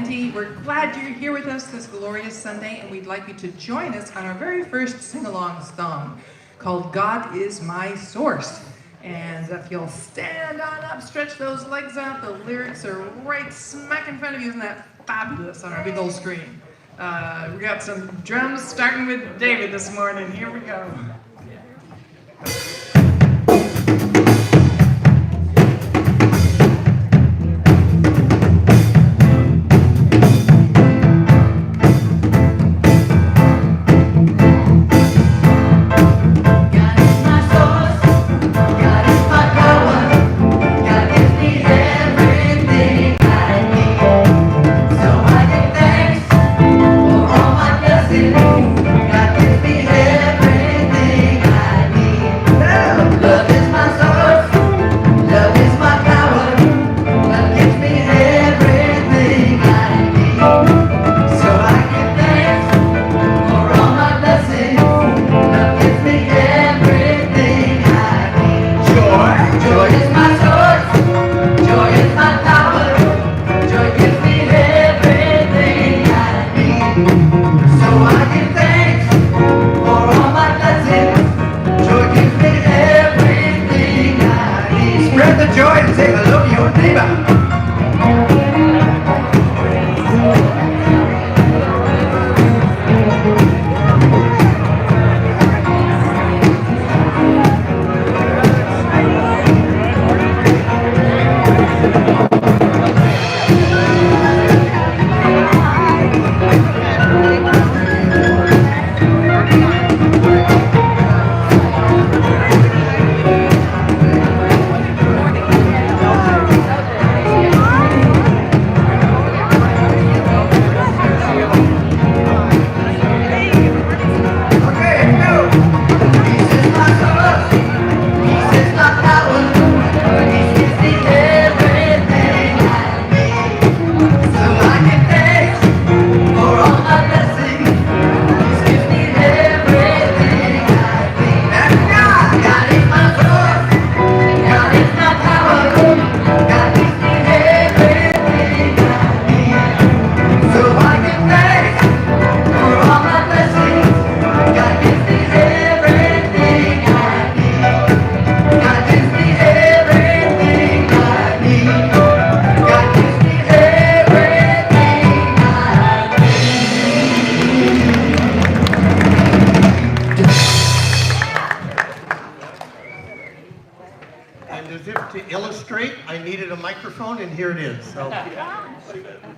Santi. We're glad you're here with us this glorious Sunday, and we'd like you to join us on our very first sing-along song called God is My Source. And if you'll stand on up, stretch those legs out, the lyrics are right smack in front of you. Isn't that fabulous on our big old screen? We got some drums starting with David this morning. Here we go.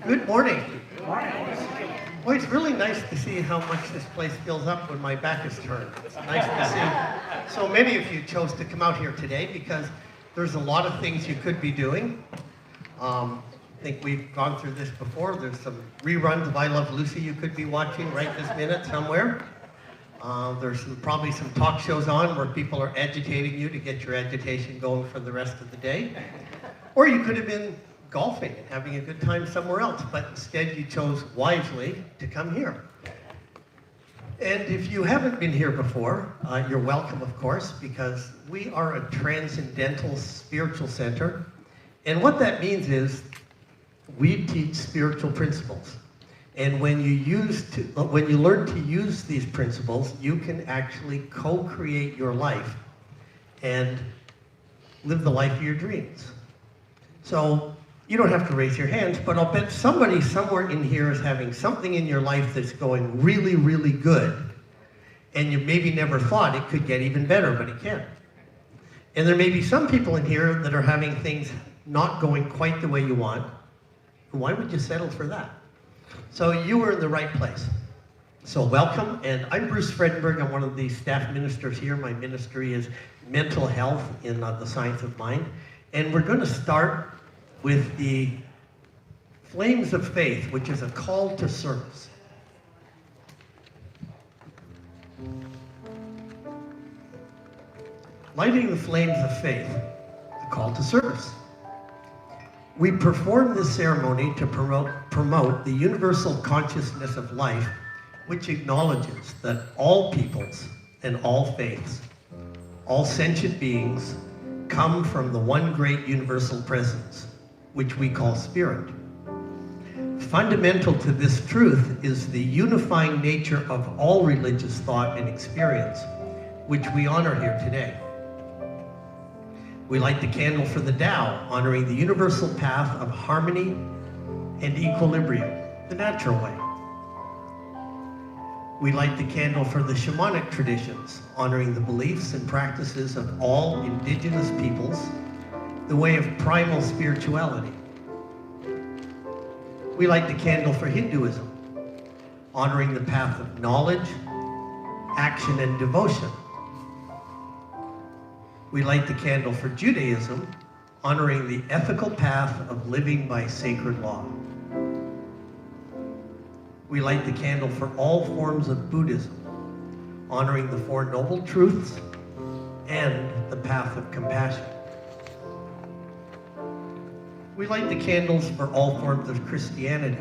Good morning. Well, it's really nice to see how much this place fills up when my back is turned. It's nice to see so many of you chose to come out here today because there's a lot of things you could be doing. I think we've gone through this before. There's some reruns of I Love Lucy you could be watching right this minute somewhere. There's probably some talk shows on where people are agitating you to get your agitation going for the rest of the day. Or you could have been golfing and having a good time somewhere else, but instead you chose wisely to come here. And if you haven't been here before, you're welcome, of course, because we are a transcendental spiritual center. And what that means is we teach spiritual principles. And when you learn to use these principles, you can actually co-create your life and live the life of your dreams. So you don't have to raise your hands, but I'll bet somebody somewhere in here is having something in your life that's going really, really good. And you maybe never thought it could get even better, but it can. And there may be some people in here that are having things not going quite the way you want. Why would you settle for that? So you were in the right place. So welcome, and I'm Bruce Fredenberg. I'm one of the staff ministers here. My ministry is mental health in the science of mind. And we're going to start with the Flames of Faith, which is a call to service. Lighting the flames of faith, a call to service. We perform this ceremony to promote the universal consciousness of life, which acknowledges that all peoples and all faiths, all sentient beings, come from the one great universal presence, which we call spirit. fundamental to this truth is the unifying nature of all religious thought and experience, which we honor here today. We light the candle for the Tao, honoring the universal path of harmony and equilibrium, the natural way. We light the candle for the shamanic traditions, honoring the beliefs and practices of all indigenous peoples, the way of primal spirituality. We light the candle for Hinduism, honoring the path of knowledge, action, and devotion. We light the candle for Judaism, honoring the ethical path of living by sacred law. We light the candle for all forms of Buddhism, honoring the Four Noble Truths and the path of compassion. We light the candles for all forms of Christianity,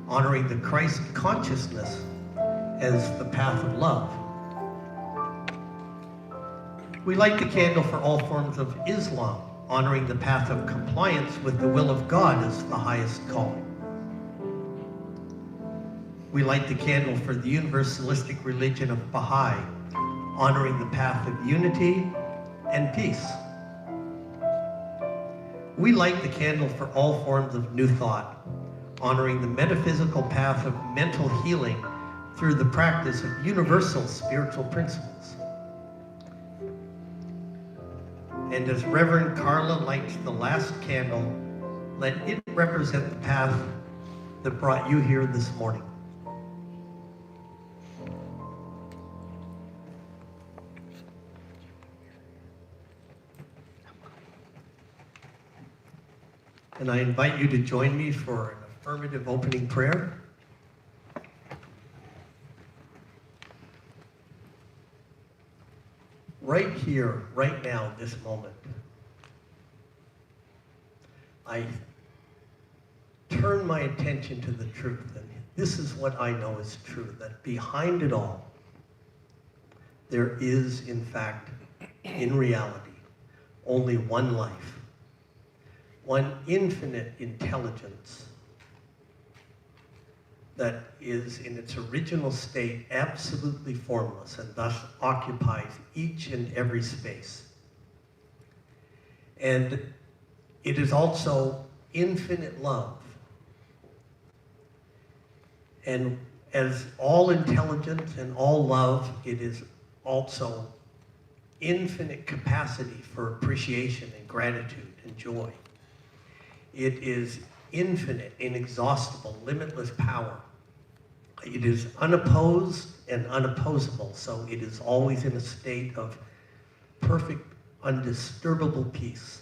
honoring the Christ consciousness as the path of love. We light the candle for all forms of Islam, honoring the path of compliance with the will of God as the highest calling. We light the candle for the universalistic religion of Baha'i, honoring the path of unity and peace. We light the candle for all forms of New Thought, honoring the metaphysical path of mental healing through the practice of universal spiritual principles. And as Reverend Carla lights the last candle, let it represent the path that brought you here this morning. And I invite you to join me for an affirmative opening prayer. Right here, right now, this moment, I turn my attention to the truth, and this is what I know is true, that behind it all, there is, in fact, in reality, only one life. One infinite intelligence that is in its original state absolutely formless and thus occupies each and every space. And it is also infinite love. And as all intelligence and all love, it is also infinite capacity for appreciation and gratitude and joy. It is infinite, inexhaustible, limitless power. It is unopposed and unopposable, so it is always in a state of perfect, undisturbable peace.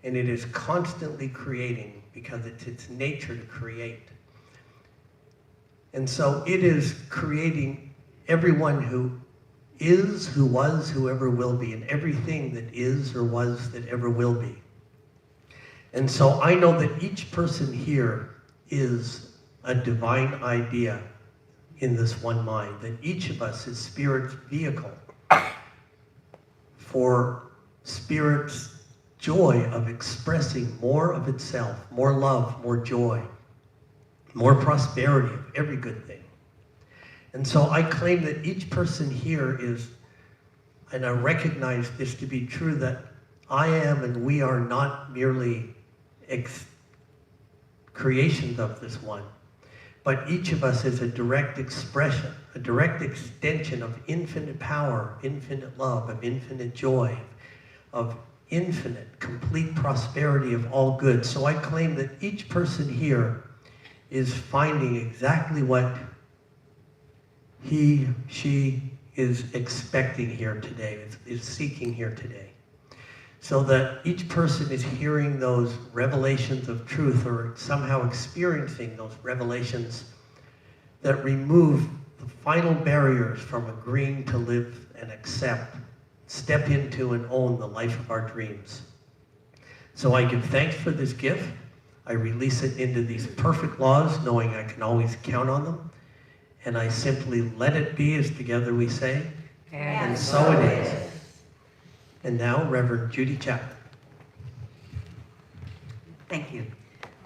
And it is constantly creating because it's its nature to create. And so it is creating everyone who is, who was, whoever will be, and everything that is or was that ever will be. And so I know that each person here is a divine idea in this one mind, that each of us is Spirit's vehicle for Spirit's joy of expressing more of itself, more love, more joy, more prosperity of every good thing. And so I claim that each person here is, and I recognize this to be true, that I am and we are not merely creations of this one, but each of us is a direct expression, a direct extension of infinite power, infinite love, of infinite joy, of infinite, complete prosperity of all good. So I claim that each person here is finding exactly what he, she is expecting here today, is seeking here today. So that each person is hearing those revelations of truth or somehow experiencing those revelations that remove the final barriers from agreeing to live and accept, step into and own the life of our dreams. So I give thanks for this gift. I release it into these perfect laws, knowing I can always count on them. And I simply let it be, as together we say, and so it is. And now, Reverend Judy Chapman. Thank you.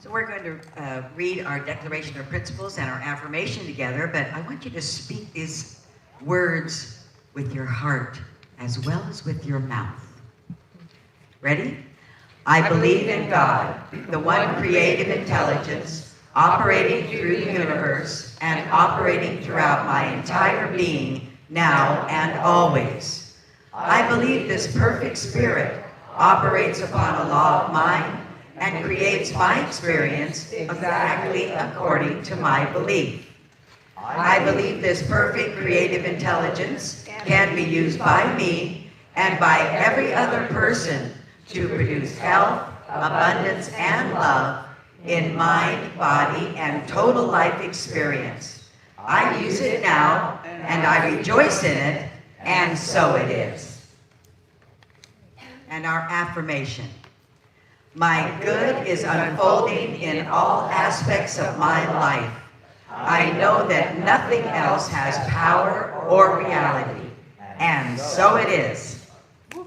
So we're going to read our Declaration of Principles and our affirmation together, but I want you to speak these words with your heart as well as with your mouth. Ready? I believe in God, the one creative intelligence, operating through the universe and operating throughout my entire being, now and always. I believe this perfect spirit operates upon a law of mind and creates my experience exactly according to my belief. I believe this perfect creative intelligence can be used by me and by every other person to produce health, abundance, and love in mind, body, and total life experience. I use it now, and I rejoice in it, and so it is. And our affirmation. My good is unfolding in all aspects of my life. I know that nothing else has power or reality, and so it is. Please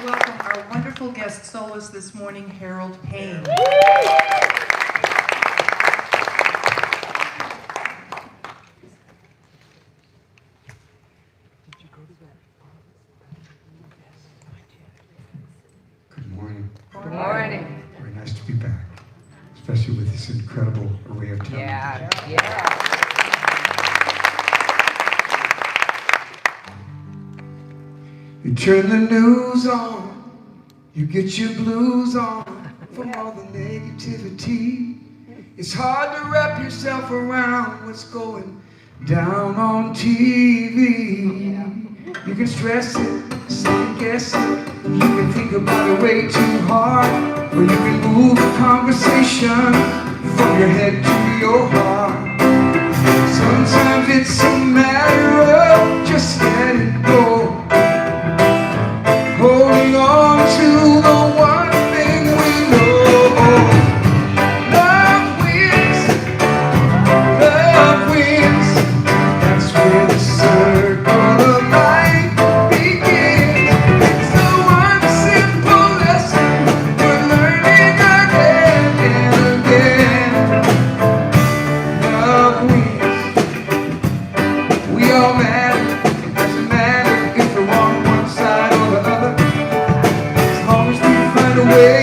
welcome our wonderful guest soloist this morning, Harold Payne. Good morning. Good morning. Very nice to be back, especially with this incredible array of talent. Yeah. You turn the news on, you get your blues on from all the negativity. It's hard to wrap yourself around what's going down on TV. You can stress it, second guess it, you can think about it way too hard, or you can move the conversation from your head to your heart. Sometimes it's a matter of just letting go, holding on to the one thing we know. Love wins, that's where the circle of life begins. It's the one simple lesson we're learning again and again. Love wins, we all matter, it doesn't matter if we're on one side or the other. As long as we find a way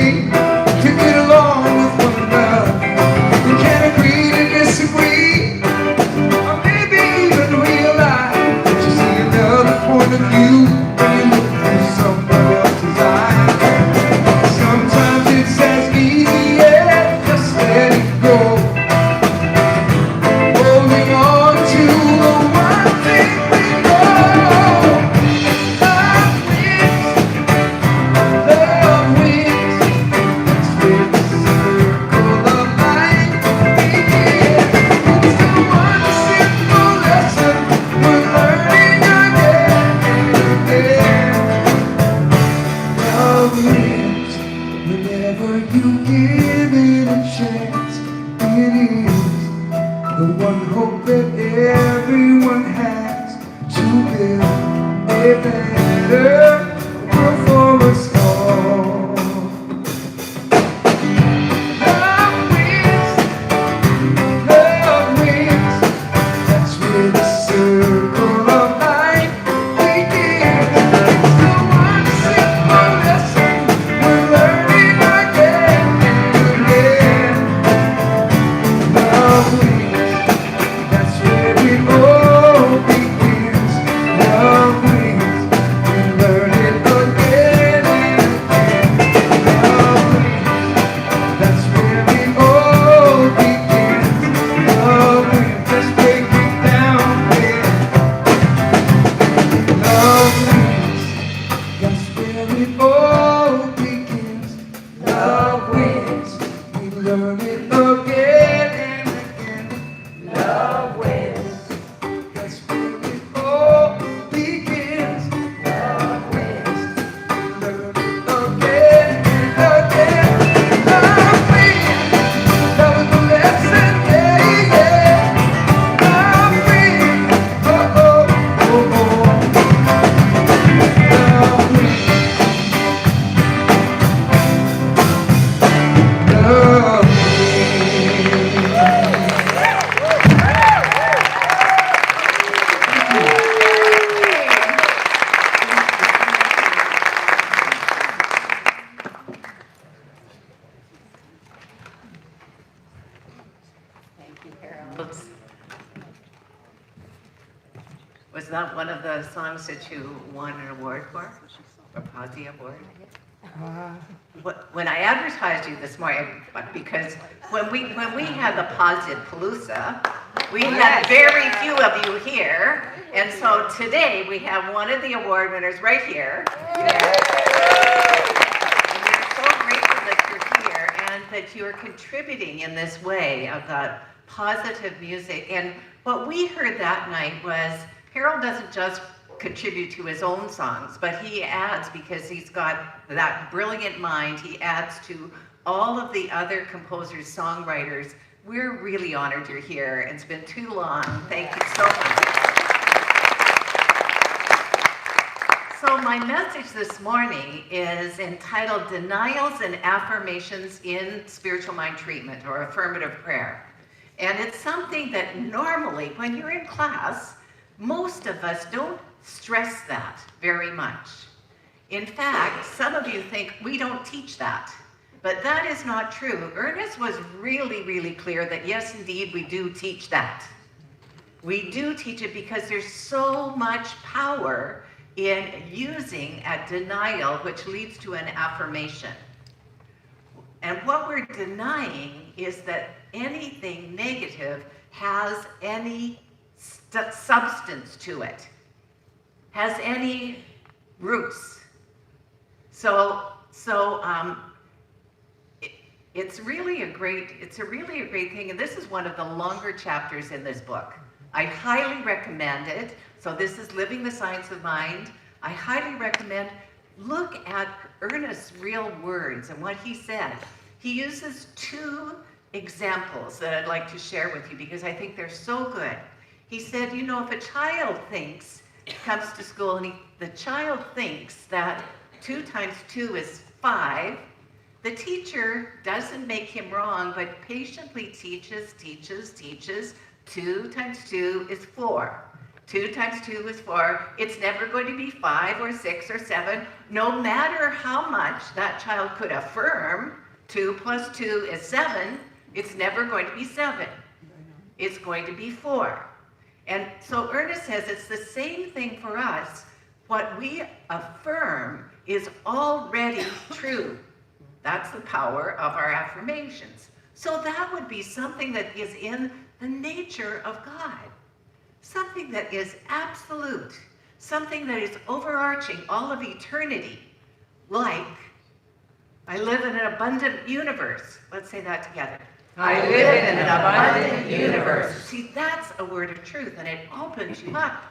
to get along with one another, we can agree to disagree, or maybe even realize that you see another point of view when you look through somebody else's eyes. Sometimes it's as easy as just letting go, holding on to the one thing we know. Love wins, that's where the circle of life begins. It's the one simple lesson we're learning again and again. Love wins, whenever you give it a chance. It is the one hope that everyone has to build a better world for us all. Love wins, that's where the circle of life begins. It's the one simple lesson we're learning again and again. Love wins, that's where it all begins. Love wins, we learn Oops. Was that one of the songs that you won an award for? A Posse Award? When I advertised you this morning, because when we had the Positive Palooza, we had very few of you here, and so today we have one of the award winners right here. And we're so grateful that you're here and that you are contributing in this way of the positive music. And what we heard that night was Harold doesn't just contribute to his own songs, but he adds, because he's got that brilliant mind, he adds to all of the other composers, songwriters. We're really honored you're here. It's been too long. Thank you so much. So my message this morning is entitled Denials and Affirmations in Spiritual Mind Treatment, or Affirmative Prayer. And it's something that normally, when you're in class, most of us don't stress that very much. In fact, some of you think we don't teach that, but that is not true. Ernest was really, really clear that yes, indeed, we do teach that. We do teach it because there's so much power in using a denial, which leads to an affirmation. And what we're denying is that anything negative has any substance to it, has any roots. It's really a great thing, and this is one of the longer chapters in this book. I highly recommend it. So this is Living the Science of Mind. I highly recommend, look at Ernest's real words and what he said. He uses two examples that I'd like to share with you because I think they're so good. He said, you know, if a child comes to school and the child thinks that 2 times 2 is 5, the teacher doesn't make him wrong, but patiently teaches. 2 times 2 is 4. 2 times 2 is 4. It's never going to be 5 or 6 or 7. No matter how much that child could affirm 2 plus 2 is 7, it's never going to be 7. It's going to be 4. And so Ernest says it's the same thing for us. What we affirm is already true. That's the power of our affirmations. So that would be something that is in the nature of God. Something that is absolute. Something that is overarching all of eternity. Like, I live in an abundant universe. Let's say that together. I live in an abundant universe. See, that's a word of truth, and it opens you up.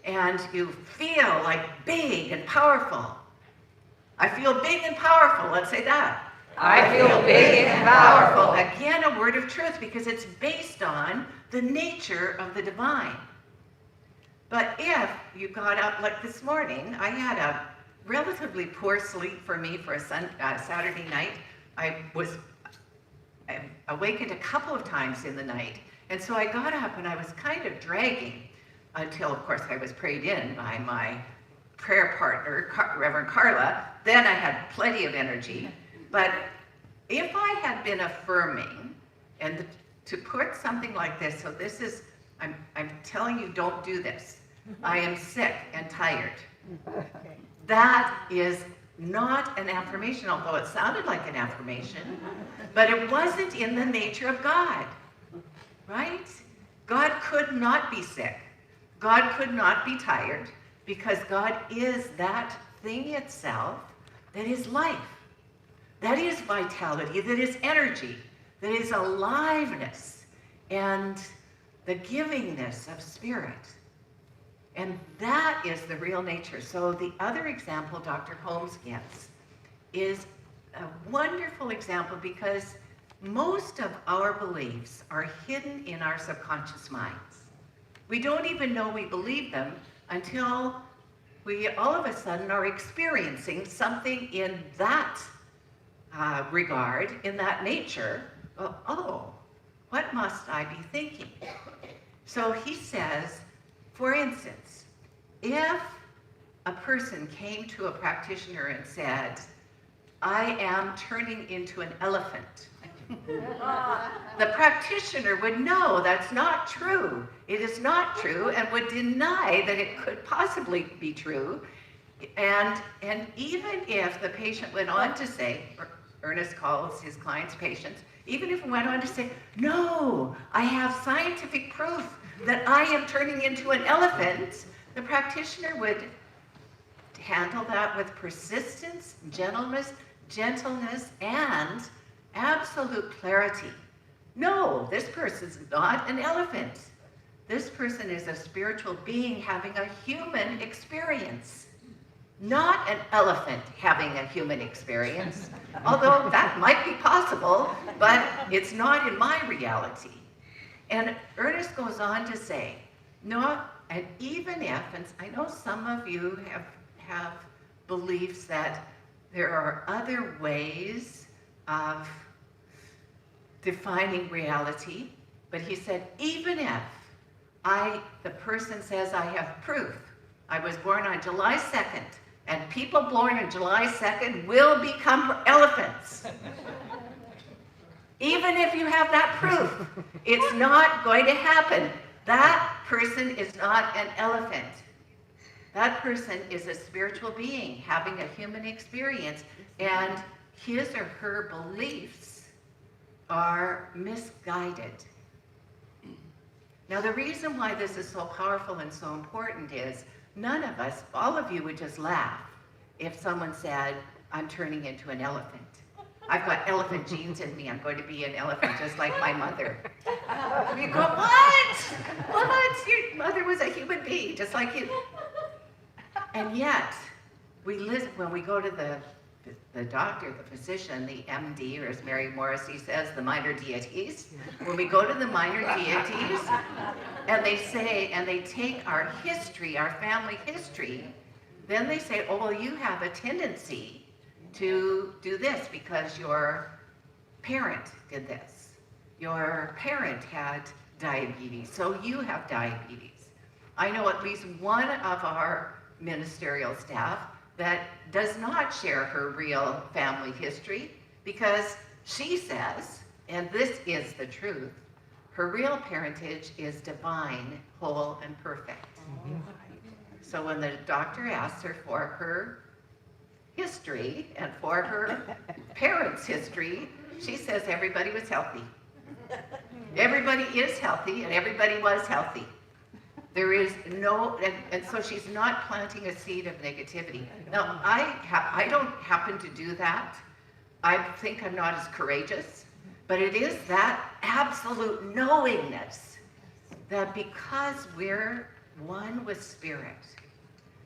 And you feel like big and powerful. I feel big and powerful. Let's say that. I feel big and powerful. Again, a word of truth, because it's based on the nature of the divine. But if you got up, like this morning, I had a relatively poor sleep for me for a Saturday night. I awakened a couple of times in the night. And so I got up and I was kind of dragging until, of course, I was prayed in by my prayer partner, Reverend Carla. Then I had plenty of energy. But if I had been affirming, and to put something like this, so this is, I'm telling you, don't do this. I am sick and tired. That is not an affirmation, although it sounded like an affirmation, but it wasn't in the nature of God, right? God could not be sick. God could not be tired, because God is that thing itself that is life, that is vitality, that is energy, that is aliveness, and the givingness of spirit. And that is the real nature. So the other example Dr. Holmes gives is a wonderful example, because most of our beliefs are hidden in our subconscious minds. We don't even know we believe them until we all of a sudden are experiencing something in that regard, in that nature. Well, oh, what must I be thinking? So he says, for instance, if a person came to a practitioner and said, I am turning into an elephant, The practitioner would know that's not true. It is not true, and would deny that it could possibly be true. And even if the patient went on to say, Ernest calls his clients patients, even if it went on to say, no, I have scientific proof that I am turning into an elephant, the practitioner would handle that with persistence, gentleness, and absolute clarity. No, this person's not an elephant. This person is a spiritual being having a human experience, not an elephant having a human experience, although that might be possible, but it's not in my reality. And Ernest goes on to say, no, and even if, and I know some of you have beliefs that there are other ways of defining reality, but he said, even if the person says I have proof, I was born on July 2nd, and people born on July 2nd will become elephants. Even if you have that proof, it's not going to happen. That person is not an elephant. That person is a spiritual being having a human experience, and his or her beliefs are misguided. Now, the reason why this is so powerful and so important is none of us, all of you would just laugh if someone said, I'm turning into an elephant. I've got elephant genes in me. I'm going to be an elephant just like my mother. You go, what? What? Your mother was a human being just like you. And yet, we listen, when we go to the doctor, the physician, the MD, or as Mary Morrissey says, the minor deities. When we go to the minor deities, and they say, and they take our history, our family history, then they say, oh, well, you have a tendency to do this because your parent did this. Your parent had diabetes, so you have diabetes. I know at least one of our ministerial staff that does not share her real family history because she says, and this is the truth, her real parentage is divine, whole, and perfect. So when the doctor asks her for her history and for her parents' history, she says everybody was healthy. Everybody is healthy and everybody was healthy. There is no, and so she's not planting a seed of negativity. Now, I don't happen to do that. I think I'm not as courageous, but it is that absolute knowingness that because we're one with Spirit,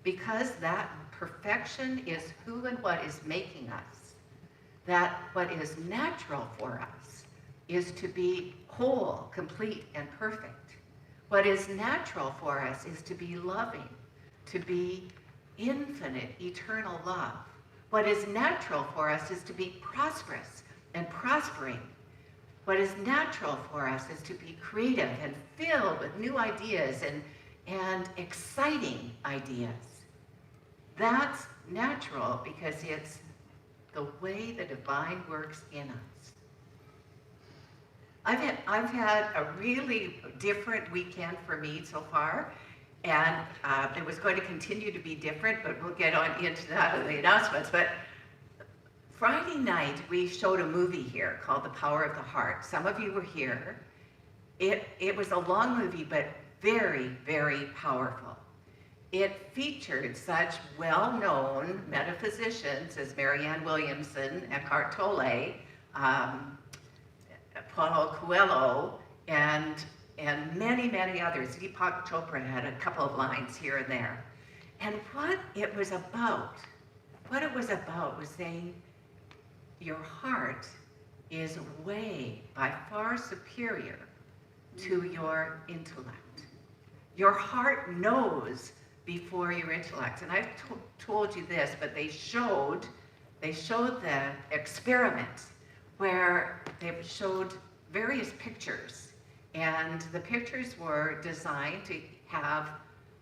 because that perfection is who and what is making us, that what is natural for us is to be whole, complete, and perfect. What is natural for us is to be loving, to be infinite, eternal love. What is natural for us is to be prosperous and prospering. What is natural for us is to be creative and filled with new ideas and exciting ideas. That's natural because it's the way the divine works in us. I've had a really different weekend for me so far, and it was going to continue to be different, but we'll get on into that in the announcements. But Friday night, we showed a movie here called The Power of the Heart. Some of you were here. It was a long movie, but very, very powerful. It featured such well-known metaphysicians as Marianne Williamson, Eckhart Tolle, Paulo Coelho, and many, many others. Deepak Chopra had a couple of lines here and there. And what it was about was saying your heart is way, by far superior to your intellect. Your heart knows before your intellect. And I've told you this, but they showed the experiment where they showed various pictures, and the pictures were designed to have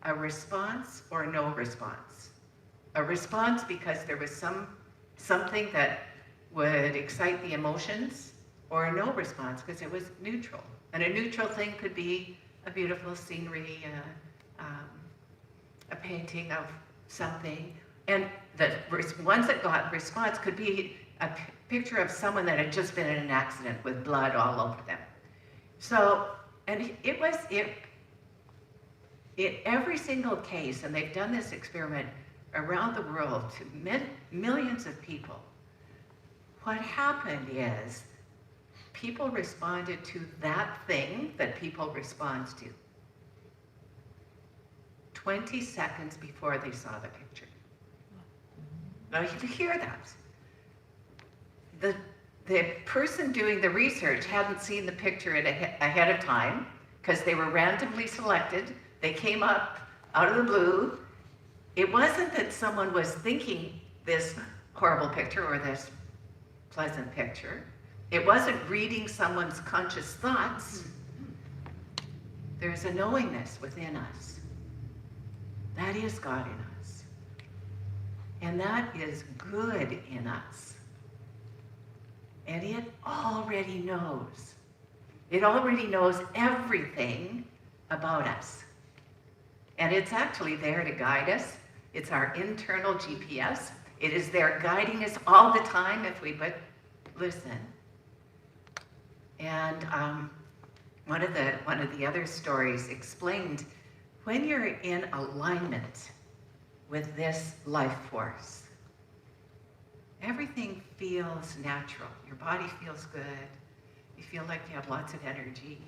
a response or no response. A response because there was something that would excite the emotions, or a no response because it was neutral. And a neutral thing could be a beautiful scenery, a painting of something. And the ones that got response could be a picture of someone that had just been in an accident with blood all over them. So, and it was, in every single case, and they've done this experiment around the world to millions of people, what happened is people responded to that thing that people respond to 20 seconds before they saw the picture. Now you hear that. The person doing the research hadn't seen the picture ahead of time because they were randomly selected. They came up out of the blue. It wasn't that someone was thinking this horrible picture or this pleasant picture. It wasn't reading someone's conscious thoughts. There's a knowingness within us. That is God in us. And that is good in us. And it already knows. It already knows everything about us. And it's actually there to guide us. It's our internal GPS. It is there guiding us all the time if we but listen. And one of the other stories explained when you're in alignment with this life force, everything feels natural. Your body feels good. You feel like you have lots of energy.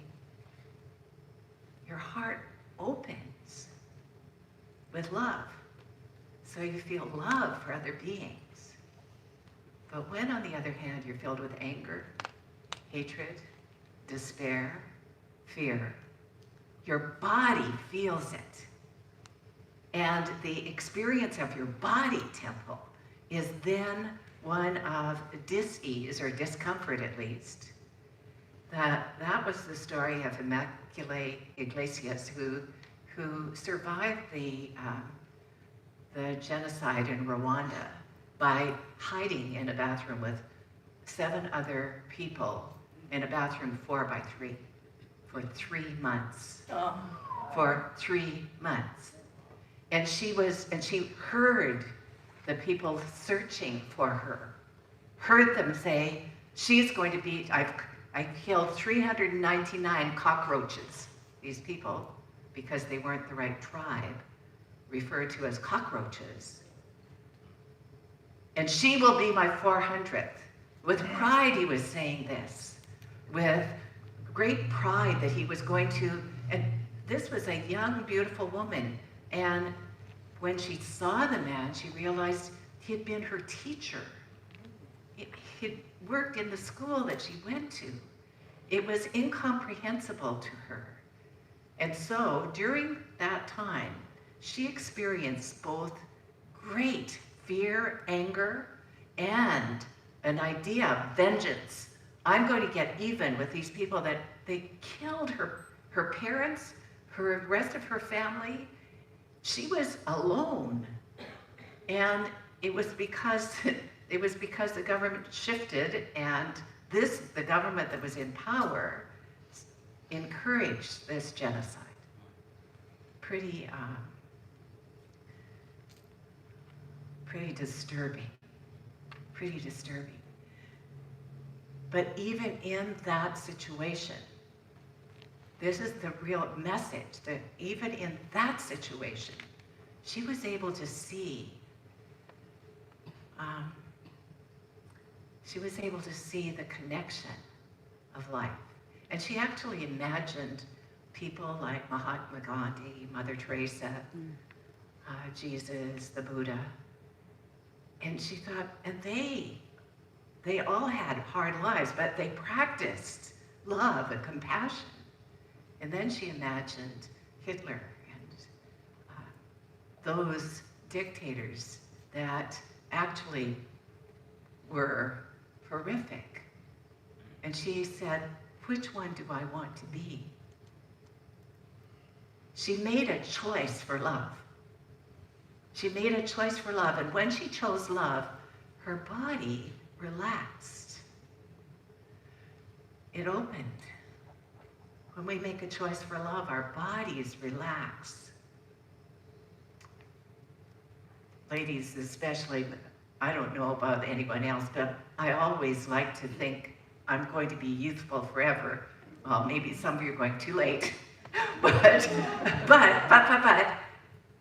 Your heart opens with love. So you feel love for other beings. But when, on the other hand, you're filled with anger, hatred, despair, fear, your body feels it. And the experience of your body temple is then one of dis-ease, or discomfort at least. That was the story of Immaculée Iglesias, who survived the genocide in Rwanda by hiding in a bathroom with 7 other people in a bathroom 4x3 for 3 months. Oh. For 3 months. And she heard the people searching for her, heard them say, she's going to be, I killed 399 cockroaches. These people, because they weren't the right tribe, referred to as cockroaches. And she will be my 400th. With pride he was saying this, with great pride that he was going to, and this was a young, beautiful woman, and when she saw the man, she realized he had been her teacher. He'd worked in the school that she went to. It was incomprehensible to her. And so, during that time, she experienced both great fear, anger, and an idea of vengeance. I'm going to get even with these people that they killed her parents, the rest of her family. She was alone. And it was because the government shifted, and the government that was in power encouraged this genocide. Pretty disturbing. Pretty disturbing. But even in that situation, this is the real message, that even in that situation, she was able to see the connection of life. And she actually imagined people like Mahatma Gandhi, Mother Teresa, Jesus, the Buddha. And she thought, and they all had hard lives, but they practiced love and compassion. And then she imagined Hitler and those dictators that actually were horrific. And she said, which one do I want to be? She made a choice for love. She made a choice for love, and when she chose love, her body relaxed. it opened. When we make a choice for love, our bodies relax. Ladies especially, I don't know about anyone else, but I always like to think I'm going to be youthful forever. Well, maybe some of you are going too late. but,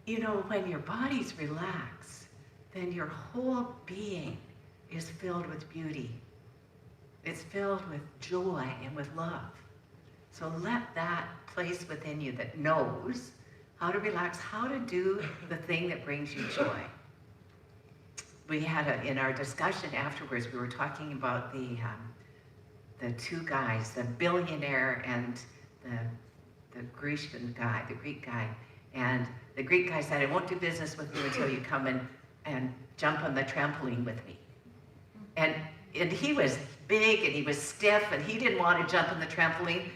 you know, when your bodies relax, then your whole being is filled with beauty. It's filled with joy and with love. So let that place within you that knows how to relax, how to do the thing that brings you joy. We had in our discussion afterwards, we were talking about the two guys, the billionaire and the Greek guy. And the Greek guy said, I won't do business with you until you come and jump on the trampoline with me. And he was big and he was stiff and he didn't want to jump on the trampoline,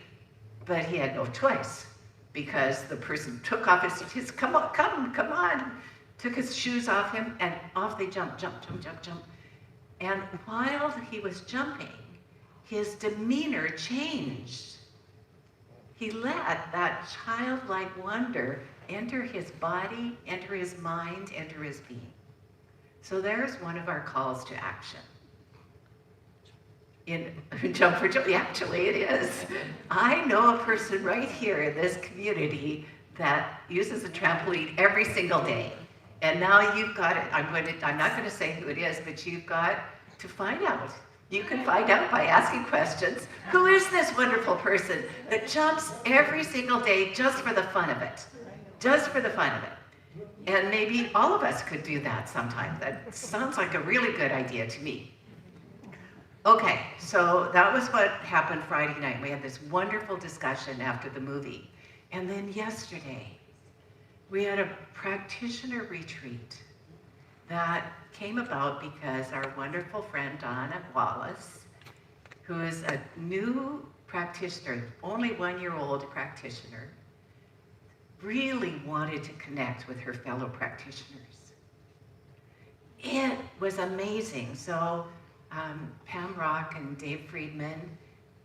but he had no choice because the person took off his come on, took his shoes off him and off they jump. And while he was jumping, his demeanor changed. He let that childlike wonder enter his body, enter his mind, enter his being. So there's one of our calls to action. In Jump for Joy, actually it is. I know a person right here in this community that uses a trampoline every single day. And now you've got it. I'm not going to say who it is, but you've got to find out. You can find out by asking questions. Who is this wonderful person that jumps every single day just for the fun of it? Just for the fun of it. And maybe all of us could do that sometime. That sounds like a really good idea to me. Okay, so that was what happened Friday night. We had this wonderful discussion after the movie. And then yesterday, we had a practitioner retreat that came about because our wonderful friend Donna Wallace, who is a new practitioner, only 1-year-old practitioner, really wanted to connect with her fellow practitioners. It was amazing. So Pam Rock and Dave Friedman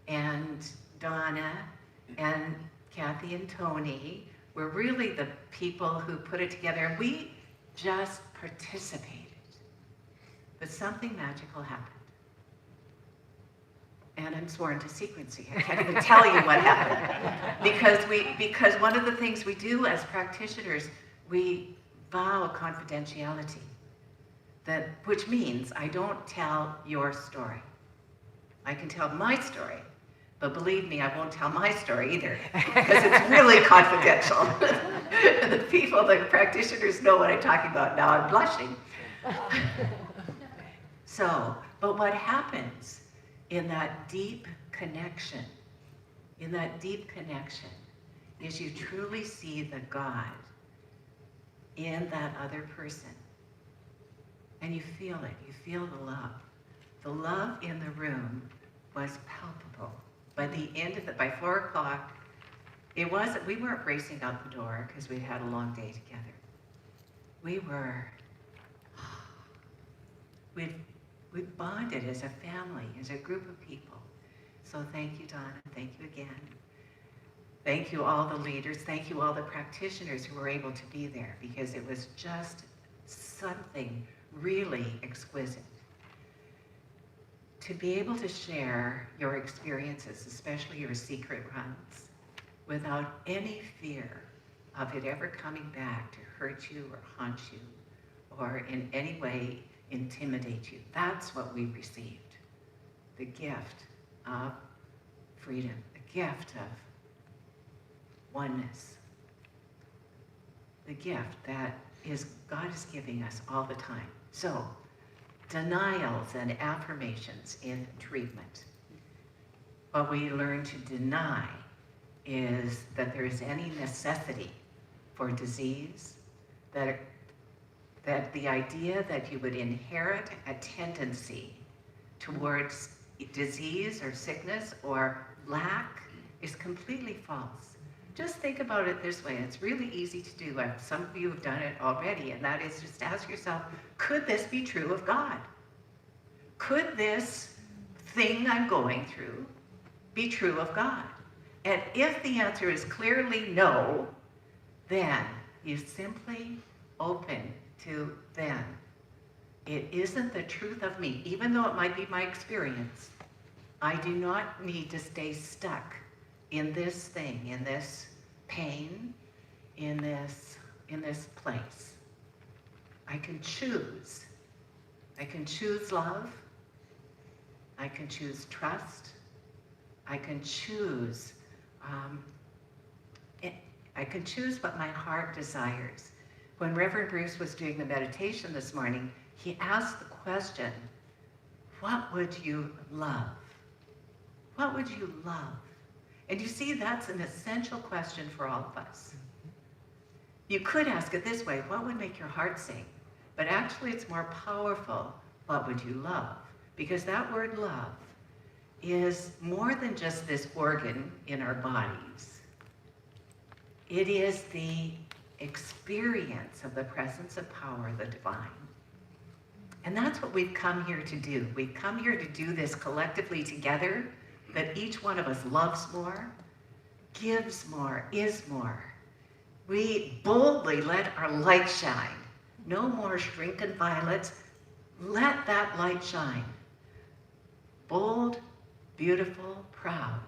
and Donna and Kathy and Tony were really the people who put it together. And we just participated. But something magical happened. And I'm sworn to secrecy. I can't even tell you what happened. Because one of the things we do as practitioners, we vow confidentiality. Which means I don't tell your story. I can tell my story, but believe me, I won't tell my story either, because it's really confidential. The practitioners know what I'm talking about. Now I'm blushing. But what happens in that deep connection, is you truly see the God in that other person. And you feel it, you feel the love. The love in the room was palpable. By the end of it, by 4 o'clock, we weren't racing out the door because we'd had a long day together. We've bonded as a family, as a group of people. So thank you, Donna, thank you again. Thank you all the leaders, thank you all the practitioners who were able to be there, because it was just something really exquisite. To be able to share your experiences, especially your secret runs, without any fear of it ever coming back to hurt you or haunt you or in any way intimidate you. That's what we received. The gift of freedom, the gift of oneness, the gift that God is giving us all the time. So, denials and affirmations in treatment. What we learn to deny is that there is any necessity for disease, that the idea that you would inherit a tendency towards disease or sickness or lack is completely false. Just think about it this way. It's really easy to do. Some of you have done it already, and that is just ask yourself, could this be true of God? Could this thing I'm going through be true of God? And if the answer is clearly no, then you simply open to then. It isn't the truth of me, even though it might be my experience. I do not need to stay stuck in this thing, in this pain, in this place. I can choose. I can choose love. I can choose trust. I can choose. I can choose what my heart desires. When Reverend Bruce was doing the meditation this morning, he asked the question, what would you love? What would you love? And you see, that's an essential question for all of us. You could ask it this way, what would make your heart sing? But actually it's more powerful, what would you love? Because that word love is more than just this organ in our bodies. It is the experience of the presence of power, the divine. And that's what we've come here to do. We've come here to do this collectively together, that each one of us loves more, gives more, is more. We boldly let our light shine. No more shrinking violets. Let that light shine. Bold, beautiful, proud.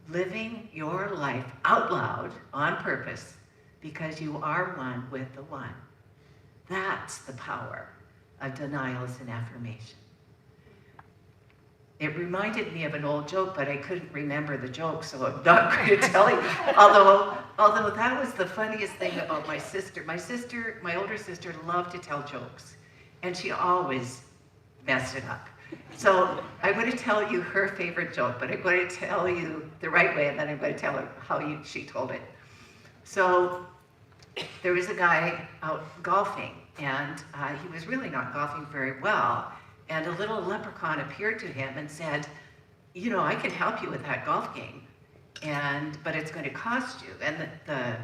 Living your life out loud on purpose because you are one with the one. That's the power of denials and affirmation. It reminded me of an old joke, but I couldn't remember the joke, so I'm not going to tell you. Although that was the funniest thing about my sister. My older sister loved to tell jokes, and she always messed it up. So I'm going to tell you her favorite joke, but I'm going to tell you the right way, and then I'm going to tell her how she told it. So there was a guy out golfing, and he was really not golfing very well. And a little leprechaun appeared to him and said, you know, I can help you with that golf game, but it's going to cost you. And the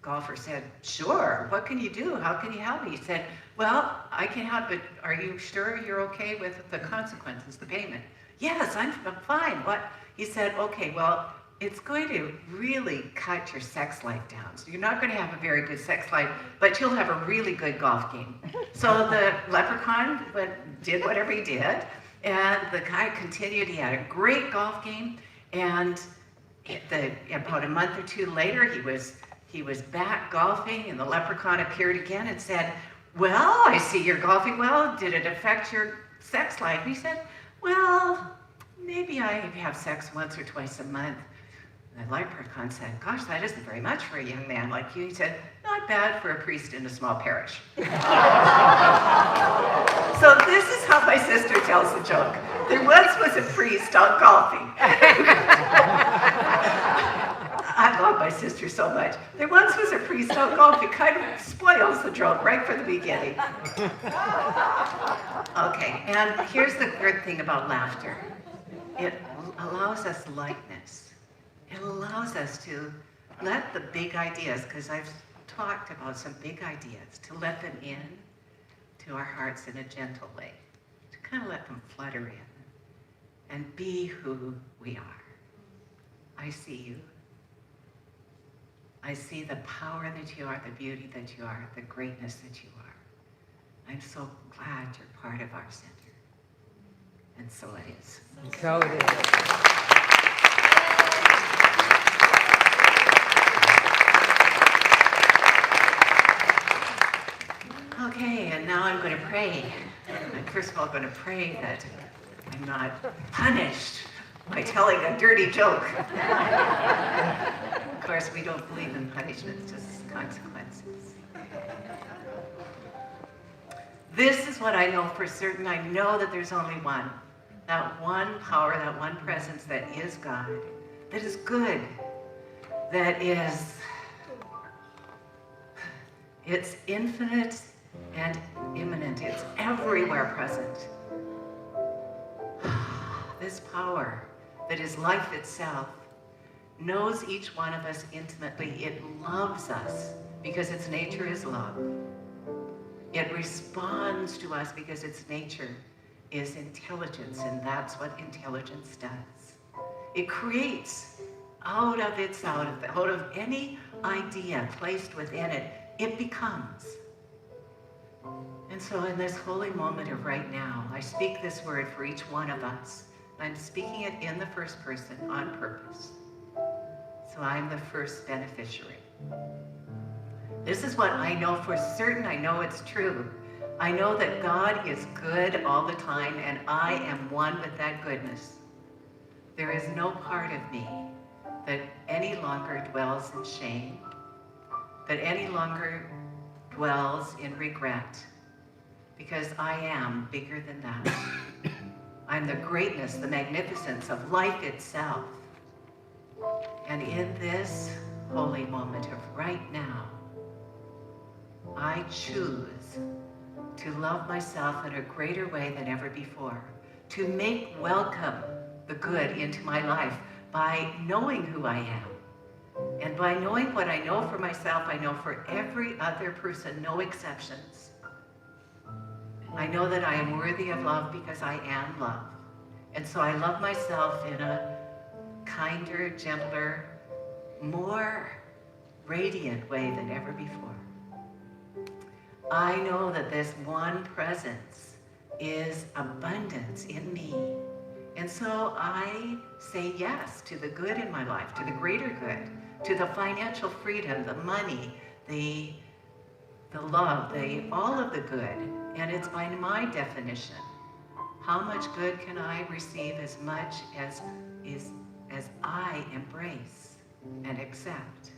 golfer said, sure, what can you do? How can you help me? He said, well, I can help, but are you sure you're okay with the consequences, the payment? Yes, I'm fine. What? He said, okay, well, it's going to really cut your sex life down. So you're not going to have a very good sex life, but you'll have a really good golf game. So the leprechaun did whatever he did, and the guy continued. He had a great golf game, and about a month or two later, he was back golfing, and the leprechaun appeared again and said, well, I see you're golfing well. Did it affect your sex life? And he said, well, maybe I have sex once or twice a month. And the leprechaun said, gosh, that isn't very much for a young man like you. He said, not bad for a priest in a small parish. So this is how my sister tells the joke. There once was a priest out golfing. I love my sister so much. There once was a priest out golfing. Kind of spoils the joke right from the beginning. Okay, and here's the good thing about laughter. It allows us lightness. It allows us to let the big ideas, because I've talked about some big ideas, to let them in to our hearts in a gentle way, to kind of let them flutter in and be who we are. I see you. I see the power that you are, the beauty that you are, the greatness that you are. I'm so glad you're part of our center. And so it is. So it is. Okay, and now I'm going to pray. I'm first of all going to pray that I'm not punished by telling a dirty joke. Of course, we don't believe in punishment, just consequences. This is what I know for certain. I know that there's only one. That one power, that one presence that is God, that is good, that is, it's infinite and immanent. It's everywhere present. This power that is life itself knows each one of us intimately. It loves us because its nature is love. It responds to us because its nature is intelligence, and that's what intelligence does. It creates out of any idea placed within it, it becomes. And so in this holy moment of right now, I speak this word for each one of us. I'm speaking it in the first person on purpose. So I'm the first beneficiary. This is what I know for certain. I know it's true. I know that God is good all the time, and I am one with that goodness. There is no part of me that any longer dwells in shame, that any longer dwells in regret, because I am bigger than that. I'm the greatness, the magnificence of life itself. And in this holy moment of right now, I choose to love myself in a greater way than ever before, to make welcome the good into my life by knowing who I am. And by knowing what I know for myself, I know for every other person, no exceptions. I know that I am worthy of love because I am love. And so I love myself in a kinder, gentler, more radiant way than ever before. I know that this one presence is abundance in me. And so I say yes to the good in my life, to the greater good, to the financial freedom, the money, the love, all of the good. And it's by my definition. How much good can I receive as much as I embrace and accept?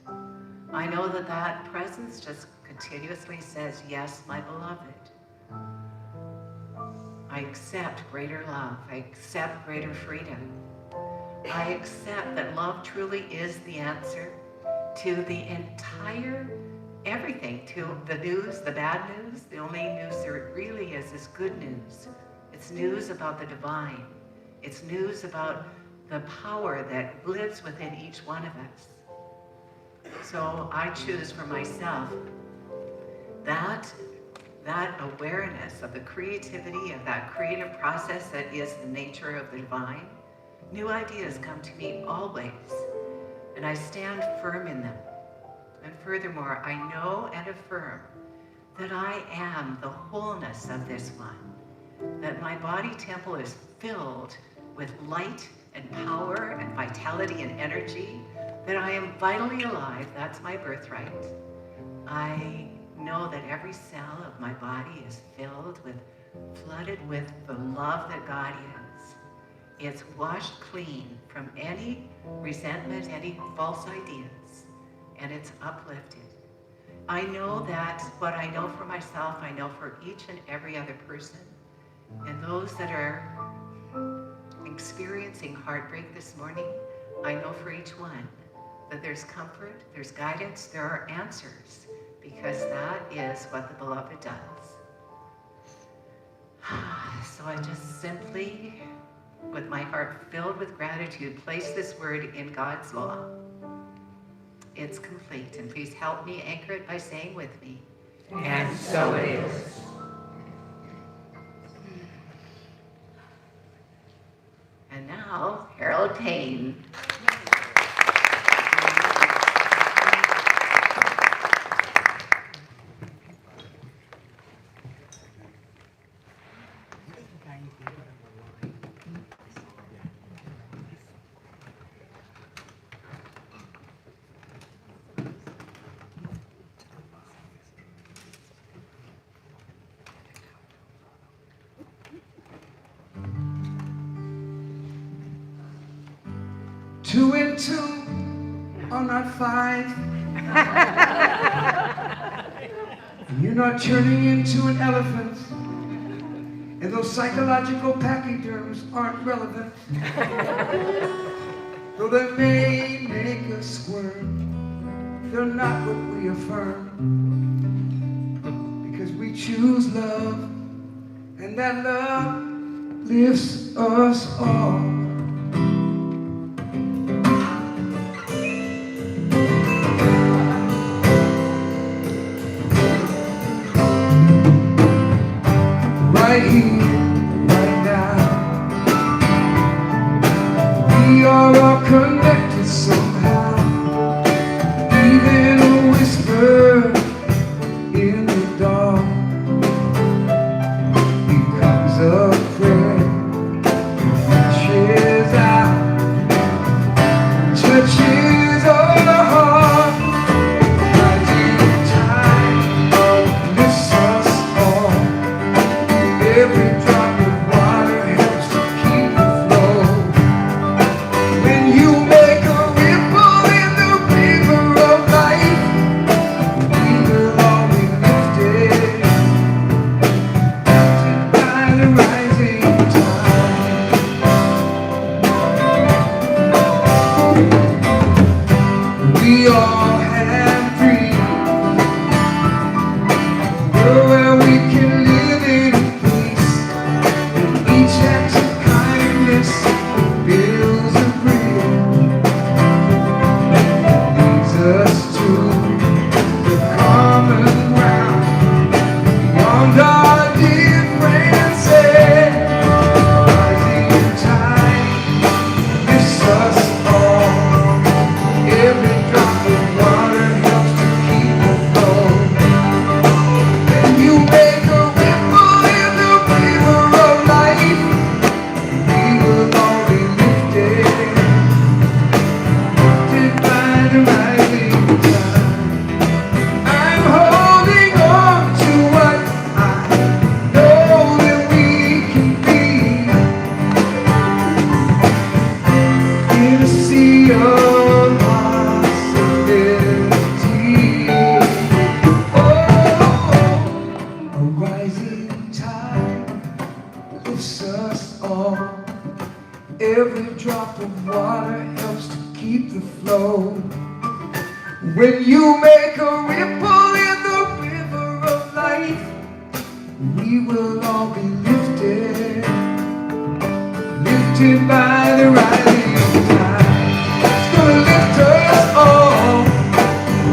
I know that that presence just continuously says, yes, my beloved. I accept greater love. I accept greater freedom. I accept that love truly is the answer to the entire everything, to the news, the bad news. The only news there really is good news. It's news about the divine. It's news about the power that lives within each one of us. So I choose for myself that awareness of the creativity of that creative process that is the nature of the divine. New ideas come to me always, and I stand firm in them. And furthermore, I know and affirm that I am the wholeness of this one, that my body temple is filled with light and power and vitality and energy, that I am vitally alive. That's my birthright. I know that every cell of my body is flooded with the love that God is. It's washed clean from any resentment, any false ideas, and it's uplifted. I know that what I know for myself, I know for each and every other person. And those that are experiencing heartbreak this morning, I know for each one that there's comfort, there's guidance, there are answers, because that is what the beloved does. So I just simply, with my heart filled with gratitude, place this word in God's law. It's complete, and please help me anchor it by saying with me, and so it is. And now, Harold Payne. Two and two are not five. You're not turning into an elephant. And those psychological pachyderms aren't relevant. Though they may make us squirm, they're not what we affirm. Because we choose love, and that love lifts us all. Right here, right now. the rising sun. I'm holding on to what I know that we can be. In a sea of possibility. Oh, a rising tide lifts us all. Every drop of water helps to keep the flow. When you make a ripple in the river of life, we will all be lifted, lifted by the rising tide. It's gonna lift us all.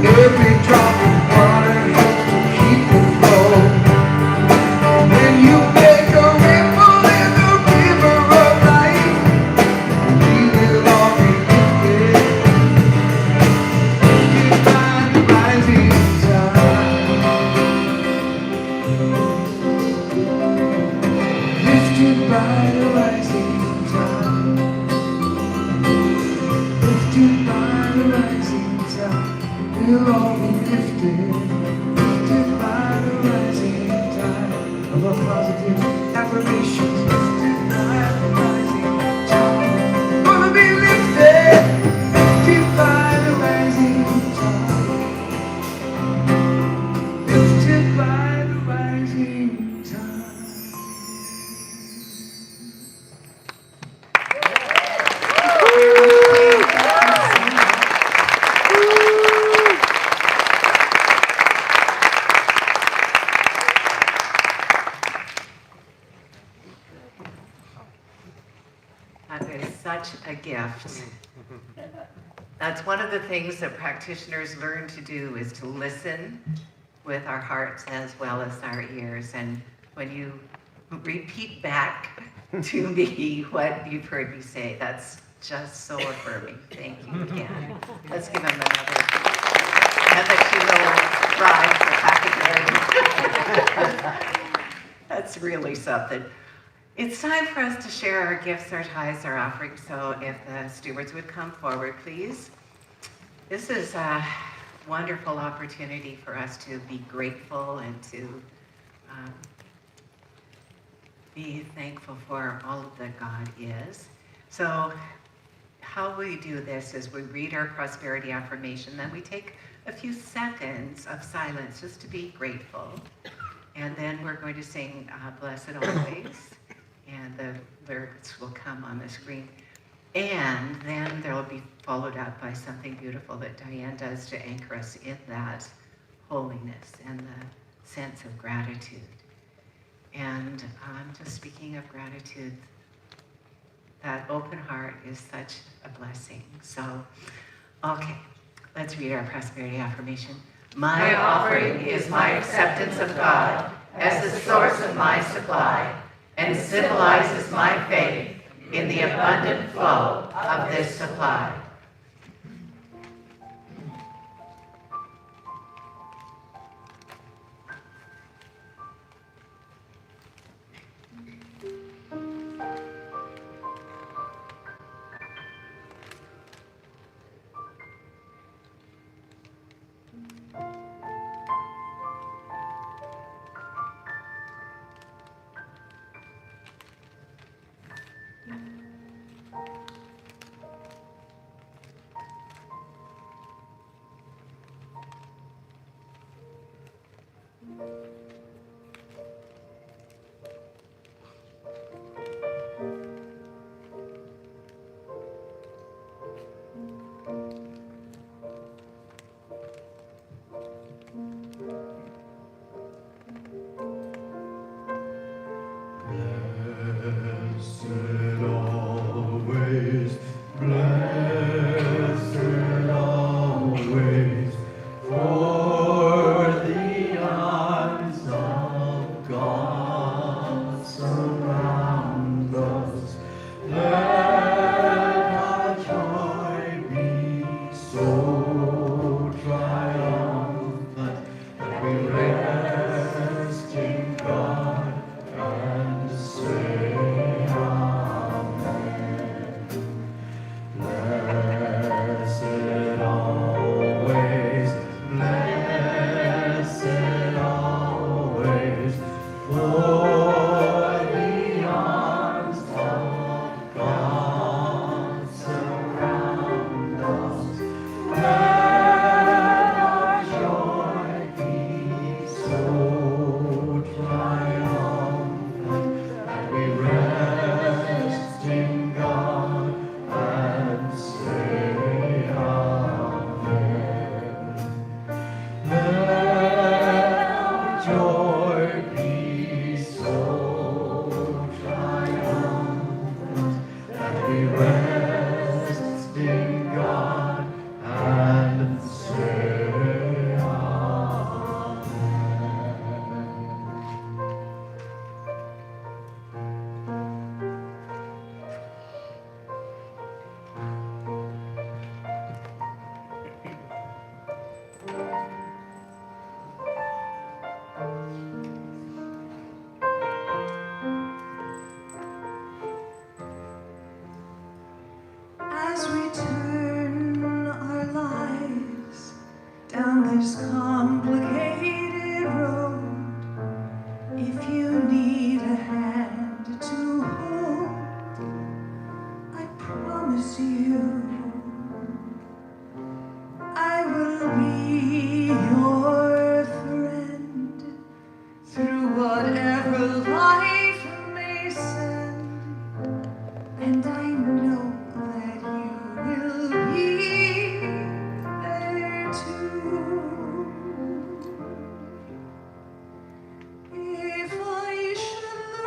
Every drop of water helps to keep the flow. When you make a ripple in the river of life, we will all be lifted, lifted by the rising tide. Lifted by the rising tide. Lifted by the rising tide. We'll all be lifted, lifted by the rising tide of our positive affirmations. Lifted by the rising tide. Gonna be lifted, lifted by the rising tide. Lifted by the rising tide. That is such a gift. That's one of the things that practitioners learn to do, is to listen with our hearts as well as our ears. And when you repeat back to me what you've heard me say, that's just so affirming. Thank you again. Let's give him another. And that you know, ride for pack again. That's really something. It's time for us to share our gifts, our tithes, our offerings. So if the stewards would come forward, please. This is a wonderful opportunity for us to be grateful and to be thankful for all that God is. So how we do this is we read our prosperity affirmation, then we take a few seconds of silence just to be grateful. And then we're going to sing Blessed Always. And the lyrics will come on the screen. And then there will be followed up by something beautiful that Diane does to anchor us in that holiness and the sense of gratitude. And just speaking of gratitude, that open heart is such a blessing. So, okay, let's read our prosperity affirmation. My offering is my acceptance of God as the source of my supply, and symbolizes my faith in the abundant flow of this supply. Blessed this complicated road. If you need a hand to hold, I promise you I will be your friend through whatever life may send. And I know that you will be there too. If I should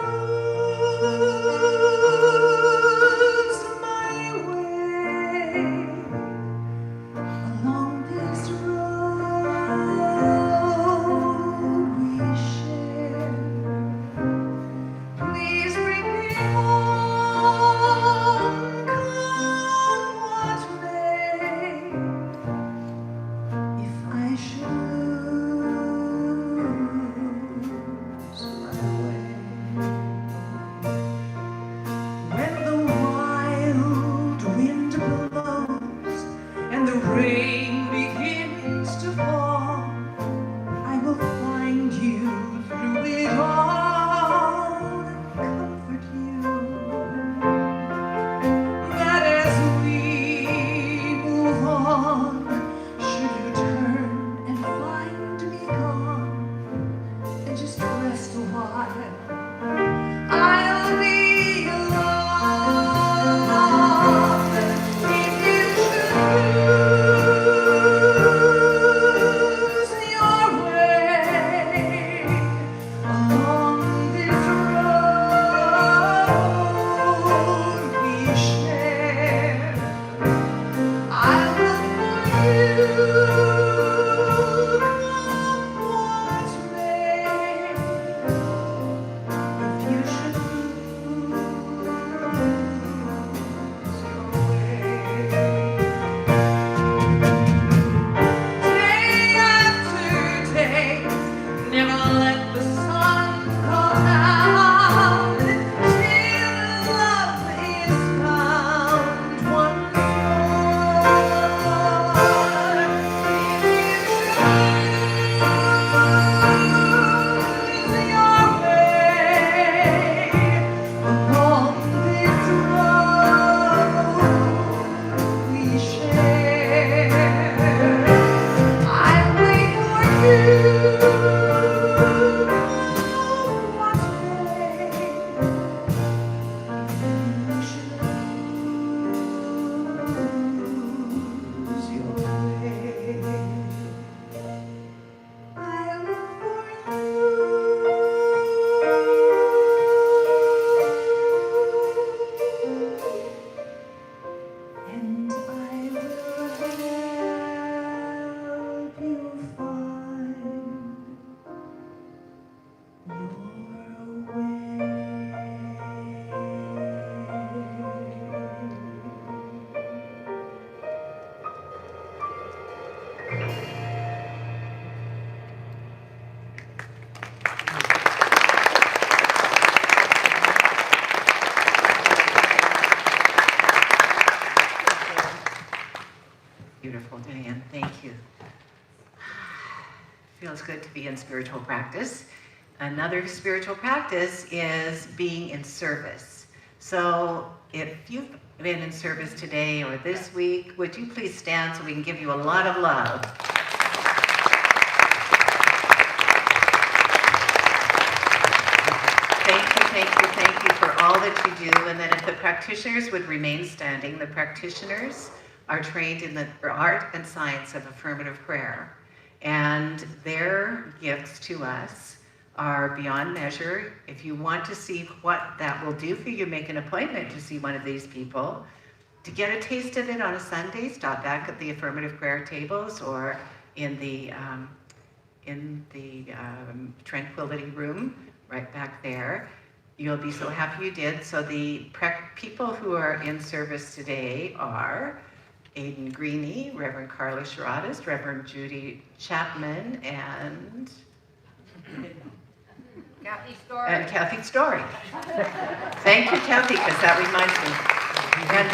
lose my way along this road we share, please bring me home, come what may. If I should lose my way, when the wild wind blows and the rain begins to fall, I will find you through it all and comfort you. That as we move on, should you turn and find me gone, and just rest a while, I'll be alone. If you should lose your way along this road we share, I will for you come what may. If you should lose your way, day after day, never let the sun go down till love is found once more. If you should lose your way along this road we share, I'll wait for you what may. If you should lose your way, I'll look for you, and I will help you find your way. Beautiful, Diane. Thank you. Feels good to be in spiritual practice. Another spiritual practice is being in service. So if you've been in service today or this week, would you please stand so we can give you a lot of love? Thank you for all that you do. And then if the practitioners would remain standing, the practitioners are trained in the art and science of affirmative prayer. And their gifts to us are beyond measure. If you want to see what that will do for you, make an appointment to see one of these people. To get a taste of it on a Sunday, stop back at the affirmative prayer tables or in the tranquility room right back there. You'll be so happy you did. So the people who are in service today are Aidan Greeny, Reverend Carla Shiratis, Reverend Judy Chapman, and Kathy Story. Thank you, Kathy, because that reminds me. And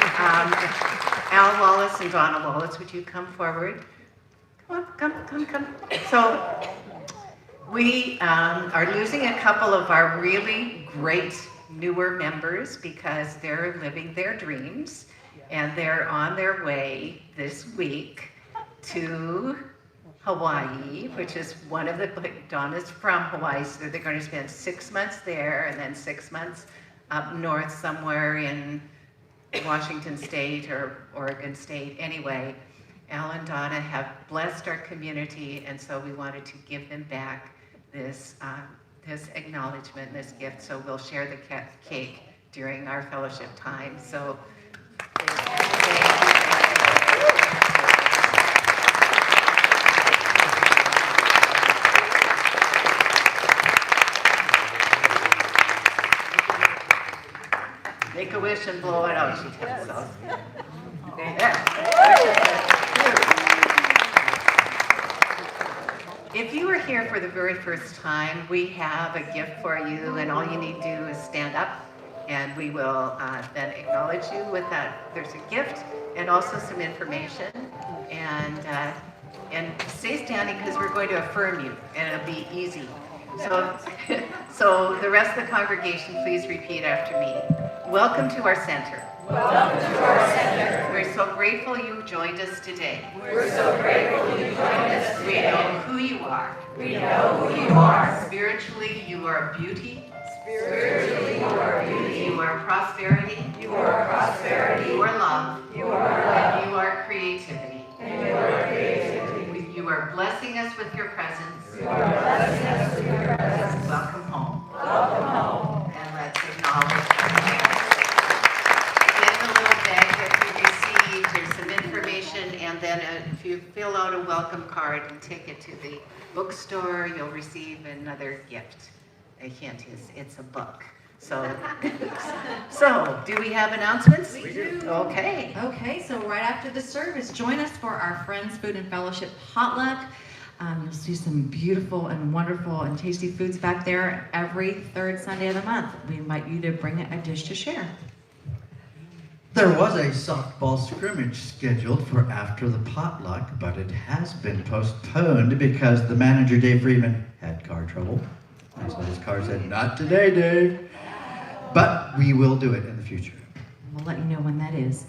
Al Wallace and Donna Wallace, would you come forward? Come Come. So we are losing a couple of our really great newer members because they're living their dreams, and they're on their way this week to Hawaii, which is one of the, Donna's from Hawaii, so they're going to spend 6 months there and then 6 months up north somewhere in Washington State or Oregon State. Anyway, Al and Donna have blessed our community, and so we wanted to give them back this this acknowledgement, this gift. So we'll share the cake during our fellowship time. So. Make a wish and blow it out, she tells us. If you are here for the very first time, we have a gift for you, and all you need to do is stand up, and we will then acknowledge you with that. There's a gift and also some information, and stay standing because we're going to affirm you, and it'll be easy. So the rest of the congregation, please repeat after me. Welcome to our center. Welcome to our center. We're so grateful you joined us today. We're so grateful you joined us We today. know who you are. We know who you are. Spiritually, you are beauty. Spiritually, you are beauty. You are prosperity. You are prosperity. You are love. You are love. And you are creativity. And you are creativity. You are blessing us with your presence. You are blessing us with your presence. Welcome home. Welcome home. And let's acknowledge that. In the little bag that you received, there's some information, and then if you fill out a welcome card and take it to the bookstore, you'll receive another gift. A hint is it's a book. So do we have announcements? We do. Okay. Okay, so right after the service, join us for our Friends Food and Fellowship potluck. You'll see some beautiful and wonderful and tasty foods back there every third Sunday of the month. We invite you to bring a dish to share. There was a softball scrimmage scheduled for after the potluck, but it has been postponed because the manager, Dave Freeman, had car trouble. And so his car said, "Not today, Dave." But we will do it in the future. We'll let you know when that is.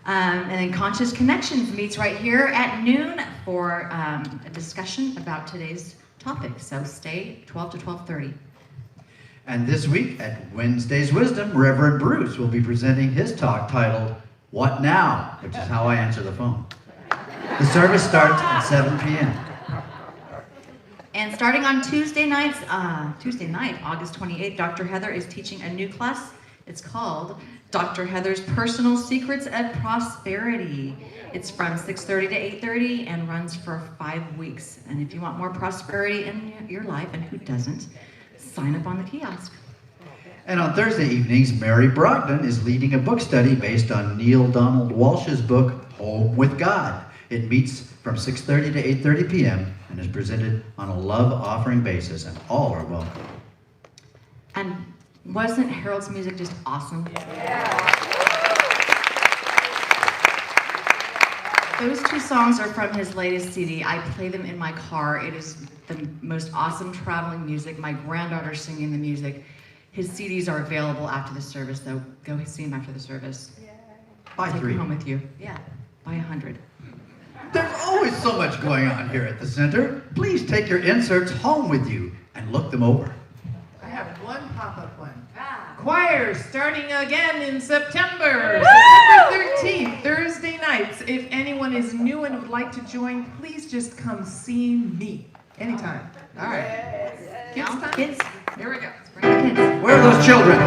And then Conscious Connections meets right here at noon for a discussion about today's topic. So stay 12 to 12:30. And this week at Wednesday's Wisdom, Reverend Bruce will be presenting his talk titled, "What Now?" which is how I answer the phone. The service starts at 7 p.m. And starting on Tuesday night, August 28th, Dr. Heather is teaching a new class. It's called Dr. Heather's Personal Secrets of Prosperity. It's from 6:30 to 8:30 and runs for 5 weeks. And if you want more prosperity in your life, and who doesn't, sign up on the kiosk. And on Thursday evenings, Mary Brogdon is leading a book study based on Neil Donald Walsh's book, Home with God. It meets from 6:30 to 8:30 p.m. and is presented on a love offering basis, and all are welcome. And wasn't Harold's music just awesome? Those two songs are from his latest CD. I play them in my car. It is the most awesome traveling music. My granddaughter's singing the music. His CDs are available after the service, so go see him after the service. Buy Take 3. them home with you. Yeah, buy 100. There's always so much going on here at the center. Please take your inserts home with you and look them over. I have one pop-up one. Choir starting again in September. September 13th, Thursday nights. If anyone is new and would like to join, please just come see me anytime. All right. Kids time? Kids, Here we go. bring your kids. Where are those children?